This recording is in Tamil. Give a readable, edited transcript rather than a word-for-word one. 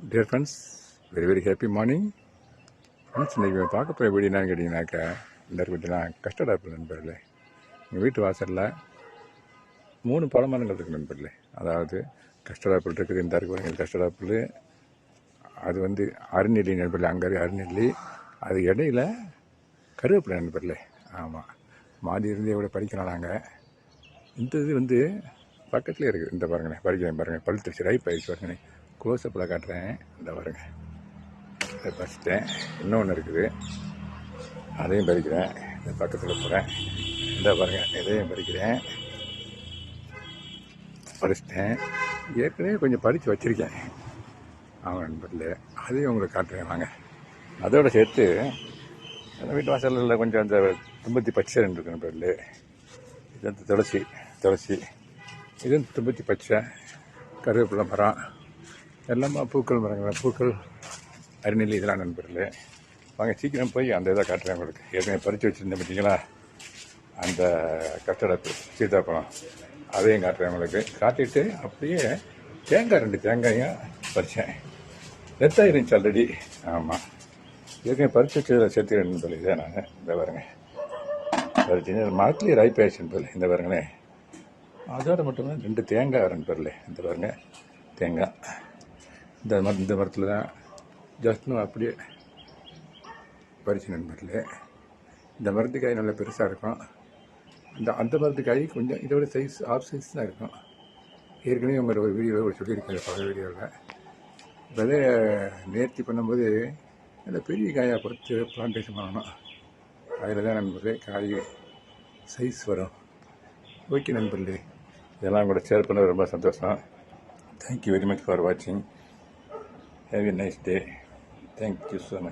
Dear friends, very very happy morning friends. இன்றைக்கி பார்க்க போகிற வீடு என்னன்னு கேட்டிங்கனாக்கா, இந்த பார்த்தீங்கன்னா கஸ்டர்ட் ஆப்பிள் நண்பர்களே. எங்கள் வீட்டு வாசலில் 3 பழமரங்கள் இருக்குது நண்பர்களே. அதாவது கஸ்டர்ட் ஆப்பிள் இருக்குது, இந்த இருக்குது கஸ்டர்ட் ஆப்பிள், அது வந்து அருநெல்லி நண்பர்களே, அங்கே இருக்குது அருநெல்லி, அது இடையில கருவேப்பிலை நண்பர்களே. ஆமாம், மாடி இருந்து எவ்வளோ பறிக்கலாம் நாங்கள். இந்த இது வந்து பக்கத்துலேயே இருக்குது. இந்த பாருங்களேன், பறிக்கிறேன் பாருங்கள், பழுத்துருச்சு, ரைப் ஆகிடுச்சு பாருங்களேன். க்ளோஸ்அப்பில் காட்டுறேன், இந்த பாருங்க, இதை பறிச்சிட்டேன். இன்னொன்று இருக்குது, அதையும் பறிக்கிறேன். இந்த பக்கத்தில் போகிறேன், இந்த பாருங்கள், இதையும் பறிக்கிறேன், பறிச்சிட்டேன். ஏற்கனவே கொஞ்சம் பறித்து வச்சுருக்கேன் அவங்க நண்பர்களே, அதையும் உங்களுக்கு காட்டுறேன் வாங்க. அதோடு சேர்த்து வீட்டு வாசலில் கொஞ்சம் அந்த தும்பத்தி பச்சை ரெண்டு இருக்கு நண்பர்களே. இது வந்து துளசி, இது வந்து தும்பத்தி பச்சை, கருவேப்பிலை மரம், எல்லாமே பூக்கள் மரங்கள், பூக்கள், அருநெல்லி, இதெல்லாம் நண்பர்களே. வாங்க சீக்கிரம் போய் அந்த இதை காட்டுறேன் உங்களுக்கு. ஏற்கனவே பறித்து வச்சுருந்தேன் பார்த்தீங்களா, அந்த கஸ்டர்ட் ஆப்பிள், சீத்தாப்பழம், அதையும் காட்டுறேன் உங்களுக்கு. காட்டிட்டு அப்படியே தேங்காய் 2 தேங்காயும் பறித்தேன். நெத்தாக இருந்துச்சு ஆல்ரெடி. ஆமாம், ஏற்கனவே பறித்து வச்சு சேர்த்துக்கிறேன் நண்பர்களே. இதை நான் இந்த பாருங்க பறிச்சு மரத்துலேயே ரைப் ஆயிடுச்சு நண்பர்களே. இந்த பாருங்களேன், அதோட மட்டும்தான் 2 தேங்காய் நண்பர்களே. இந்த பாருங்க தேங்காய், இந்த மரத்தில் தான் ஜஸ்ட்னும் அப்படியே பறிச்சு நண்பர்களே. இந்த மரத்து காய் நல்லா பெருசாக இருக்கும். அந்த மரத்து காய் கொஞ்சம் இதோட சைஸ் ஆஃப் சைஸ் தான் இருக்கும். ஏற்கனவே உங்கள் ஒரு வீடியோவில் சொல்லியிருக்கேன், பல வீடியோவில். விதைய நேர்த்தி பண்ணும்போது நல்ல பெரிய காயாக பொறுத்து பிளான்டேஷன் பண்ணணும். அதில் தான் நண்பர்களே காய் சைஸ் வரும். ஓகே நண்பர்களே, இதெல்லாம் கூட ஷேர் பண்ண ரொம்ப சந்தோஷம். தேங்க்யூ வெரி மச் ஃபார் வாட்சிங். Have a nice day. Thank you so much.